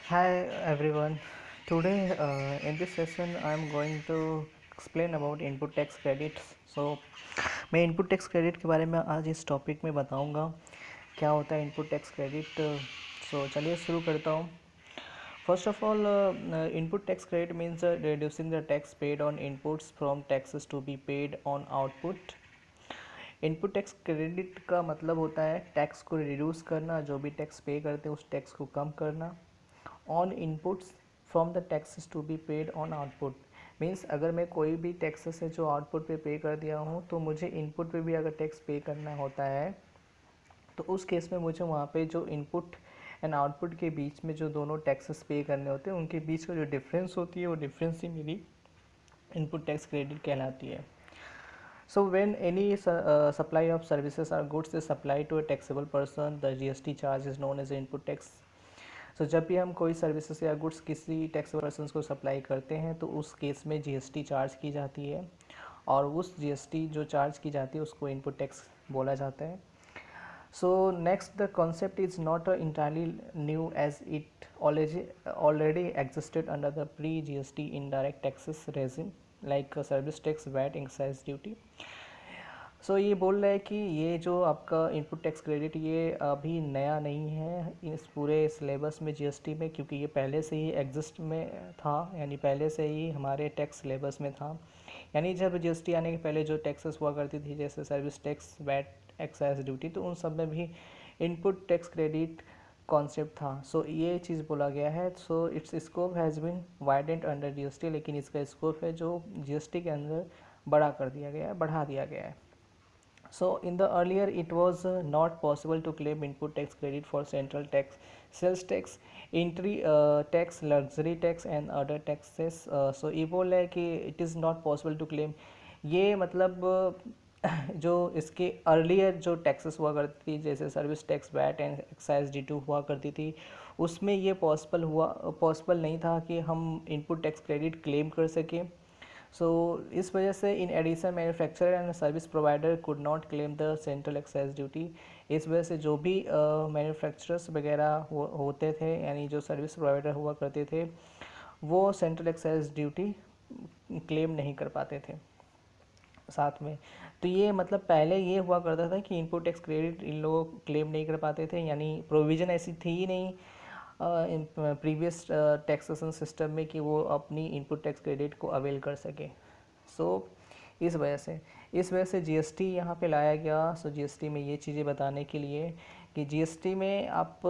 Hi everyone. Today in this session I am going to explain about input tax credits. मैं input tax credit के बारे में आज इस टॉपिक में बताऊंगा क्या होता है इनपुट टैक्स क्रेडिट। चलिए शुरू करता हूँ। First of all, input tax credit means reducing the tax paid on inputs from taxes to be paid on output. Input tax credit का मतलब होता है टैक्स को रिड्यूस करना, जो भी टैक्स पे करते हैं उस टैक्स को कम करना। On inputs from the taxes to be paid on output means अगर मैं कोई भी टैक्सेस है जो आउटपुट पे कर दिया हूँ तो मुझे इनपुट पे भी अगर टैक्स पे करना होता है तो उस केस में मुझे वहाँ पे जो इनपुट एंड आउटपुट के बीच में जो दोनों टैक्सेस पे करने होते हैं उनके बीच का जो डिफरेंस होती है वो डिफरेंस ही मेरी इनपुट टैक्स क्रेडिट कहलाती है। So when any supply of services or goods is supplied to a taxable person, the GST charge is known as input tax. So जब भी हम कोई सर्विसेज या गुड्स किसी टैक्सेबल पर्सन को सप्लाई करते हैं तो उस केस में जीएसटी चार्ज की जाती है और उस जीएसटी जो चार्ज की जाती है उसको इनपुट टैक्स बोला जाता है। So next, the concept is not entirely new as it already existed under the pre-GST indirect taxes regime like service tax, VAT, excise duty. ये बोल रहा है कि ये जो आपका इनपुट टैक्स क्रेडिट ये अभी नया नहीं है इस पूरे सिलेबस में जीएसटी में, क्योंकि ये पहले से ही एग्जिस्ट में था, यानी पहले से ही हमारे टैक्स सिलेबस में था। यानी जब जीएसटी आने के पहले जो टैक्सेस हुआ करती थी जैसे service tax, VAT, excise duty, तो उन सब में भी इनपुट टैक्स क्रेडिट कॉन्सेप्ट था। ये चीज़ बोला गया है। Its scope has been widened under GST, लेकिन इसका स्कोप है जो जीएसटी के अंदर बड़ा कर दिया गया है, बढ़ा दिया गया है। So in the earlier it was not possible to claim input tax credit for central tax, sales tax, entry tax, luxury tax and other taxes. ये बोल रहा है कि it is not possible to claim, ये मतलब जो इसके earlier जो टैक्सेस हुआ करती थी जैसे service tax, VAT and excise duty हुआ करती थी उसमें ये पॉसिबल नहीं था कि हम इनपुट टैक्स क्रेडिट क्लेम कर सकें। इस वजह से in addition manufacturer and service provider could not claim the central excise duty. इस वजह से जो भी मैन्युफैक्चरर्स वगैरह होते थे, यानी जो सर्विस प्रोवाइडर हुआ करते थे, वो सेंट्रल एक्साइज ड्यूटी क्लेम नहीं कर पाते थे साथ में। तो ये मतलब पहले ये हुआ करता था कि इनपुट टैक्स क्रेडिट इन लोगों क्लेम नहीं कर पाते थे, यानी प्रोविज़न ऐसी थी ही नहीं प्रीवियस टैक्सेशन सिस्टम में कि वो अपनी इनपुट टैक्स क्रेडिट को अवेल कर सके। सो इस वजह से जीएसटी यहाँ पे लाया गया। जीएसटी में ये चीज़ें बताने के लिए कि जीएसटी में आप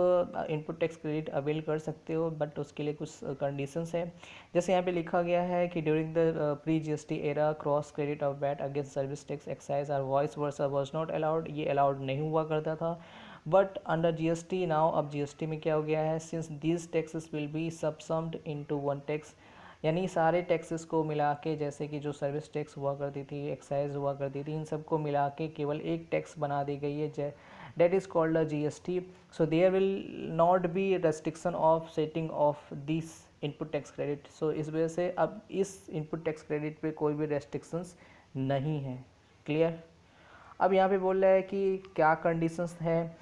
इनपुट टैक्स क्रेडिट अवेल कर सकते हो, बट उसके लिए कुछ कंडीशंस हैं। जैसे यहाँ पे लिखा गया है कि during the pre GST era cross credit of VAT against service tax, excise और vice versa was not allowed, ये अलाउड नहीं हुआ करता था। बट अंडर जीएसटी नाउ, अब जीएसटी में क्या हो गया है, since these taxes will be subsumed into one tax, यानी सारे टैक्सेस को मिला के, जैसे कि जो सर्विस टैक्स हुआ करती थी, एक्साइज हुआ करती थी, इन सबको मिला के केवल एक टैक्स बना दी गई है, that is called a GST. So there will not be restriction of setting of this input tax credit. इस वजह से अब इस इनपुट टैक्स क्रेडिट पे कोई भी रेस्ट्रिक्शंस नहीं है। क्लियर। अब यहाँ पे बोल रहा है कि क्या कंडीशंस हैं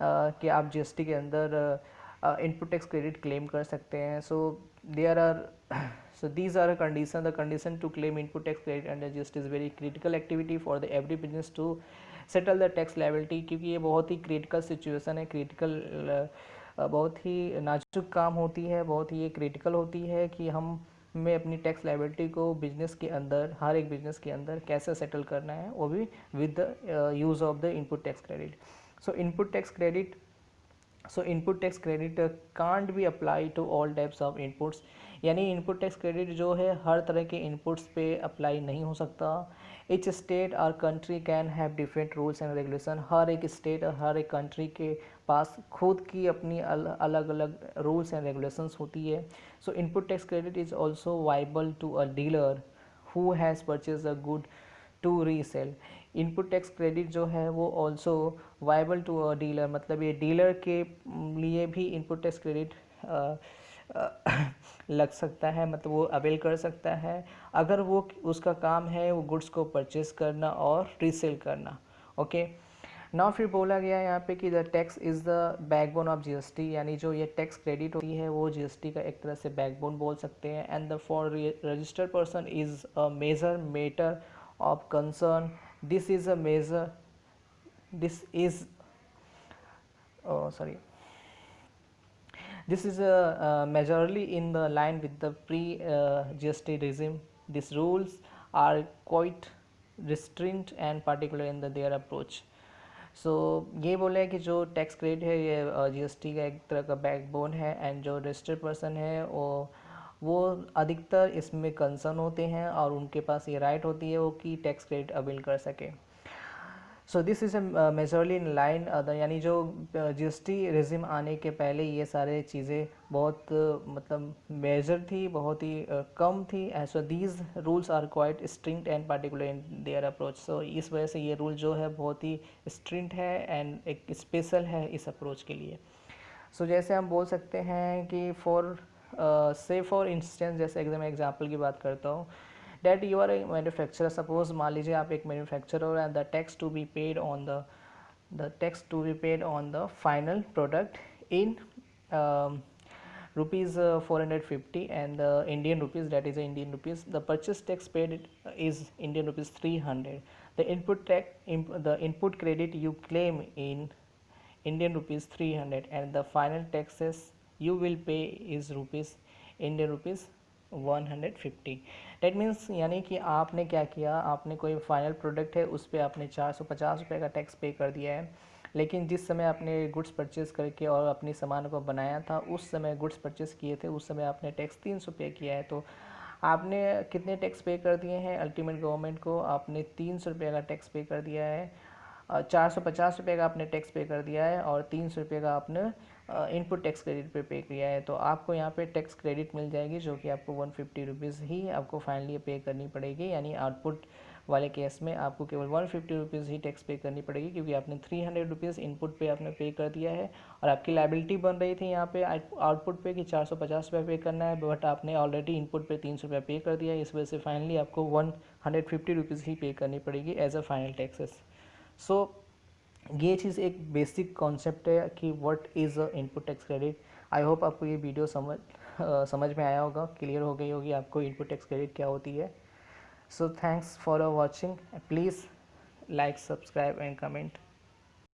कि आप जीएसटी के अंदर इनपुट टैक्स क्रेडिट क्लेम कर सकते हैं। There are these are a condition, the condition to claim input tax credit under GST is very critical activity for the every business to settle the tax liability, क्योंकि ये बहुत ही critical situation है, बहुत ही नाजुक काम होती है, बहुत ही ये क्रिटिकल होती है कि हम में अपनी टैक्स लाइबिलिटी को बिजनेस के अंदर, हर एक बिजनेस के अंदर कैसे सेटल करना है, वो भी with the use of the input tax credit. Input tax credit, input tax credit can't be apply to all types of inputs, यानी इनपुट टैक्स क्रेडिट जो है हर तरह के इनपुट्स पे अप्लाई नहीं हो सकता। इच स्टेट और country can have different rules and regulation, हर एक स्टेट और हर एक कंट्री के पास खुद की अपनी अलग अलग रूल्स एंड रेगुलेशंस होती है। Input tax credit is also viable to a dealer who has purchase a good to resale. Input tax credit जो है वो also viable to a dealer, मतलब ये डीलर के लिए भी इनपुट टैक्स क्रेडिट लग सकता है, मतलब वो अवेल कर सकता है अगर वो उसका काम है वो गुड्स को परचेस करना और रीसेल करना। ओके। ना फिर बोला गया है यहाँ पे कि the tax is the backbone of GST, यानी जो ये टैक्स क्रेडिट होती है वो जीएसटी का एक तरह से बैकबोन बोल सकते हैं। And the for registered person is a major matter of concern, this is a major this is sorry this is majorly in the line with the pre-GST regime. These rules are quite restrained and particular in their approach. सो ये बोला है कि जो tax credit है ये GST का एक तरह का बैकबोन है, एंड जो रजिस्टर्ड पर्सन है वो अधिकतर इसमें कंसर्न होते हैं और उनके पास ये राइट होती है वो कि टैक्स क्रेडिट अवेल कर सके। So this is majorly in line, यानी जो जीएसटी रेजिम आने के पहले ये सारे चीज़ें बहुत मतलब मेजर थी, बहुत ही कम थी। And so these rules are quite strict and particular in their approach. So इस वजह से ये रूल जो है बहुत ही स्ट्रिक्ट है एंड एक स्पेशल है इस अप्रोच के लिए। सो जैसे हम बोल सकते हैं कि फॉर इंस्टेंस, जैसे एग्जाम्पल की बात करता हूँ, that you are a manufacturer. Suppose मान लीजिए आप एक मैन्युफैक्चरर हो and the tax to be paid on the final product in rupees 450 and the Indian rupees, that is Indian rupees, the purchase tax paid is Indian rupees 300. The the input credit you claim in Indian rupees 300 and the final taxes you will pay is Indian rupees 150. That means यानी कि आपने क्या किया, आपने कोई final product है उस पर आपने 450 रुपये का टैक्स पे कर दिया है, लेकिन जिस समय आपने गुड्स परचेज़ करके और अपनी सामान को बनाया था उस समय गुड्स परचेज़ किए थे उस समय आपने टैक्स 300 पे किया है। तो आपने कितने टैक्स पे कर दिए हैं अल्टीमेट गवर्नमेंट को? आपने 300 रुपये का टैक्स पे कर दिया है, 450 रुपये का आपने टैक्स पे कर दिया है और 300 रुपये का आपने इनपुट टैक्स क्रेडिट पे किया है। तो आपको यहाँ पे टैक्स क्रेडिट मिल जाएगी जो कि आपको 150 रुपीज़ ही आपको फाइनली पे करनी पड़ेगी, यानी आउटपुट वाले केस में आपको केवल 150 रुपीज़ ही टैक्स पे करनी पड़ेगी, क्योंकि आपने 300 रुपीज़ इनपुट पे आपने पे कर दिया है और आपकी लाइबिलिटी बन रही थी यहाँ पे आउटपुट पे कि 450 रुपये पे करना है, बट आपने ऑलरेडी इनपुट पे 300 रुपये पे कर दिया है। इस वजह से फाइनली आपको 150 रुपीज़ ही पे करनी पड़ेगी एज अ फाइनल टैक्सेस। सो ये चीज़ एक बेसिक कॉन्सेप्ट है कि what is a input tax credit. I hope आपको ये वीडियो समझ में आया होगा, क्लियर हो गई होगी आपको इनपुट टैक्स क्रेडिट क्या होती है। So thanks for watching, please like, subscribe and comment.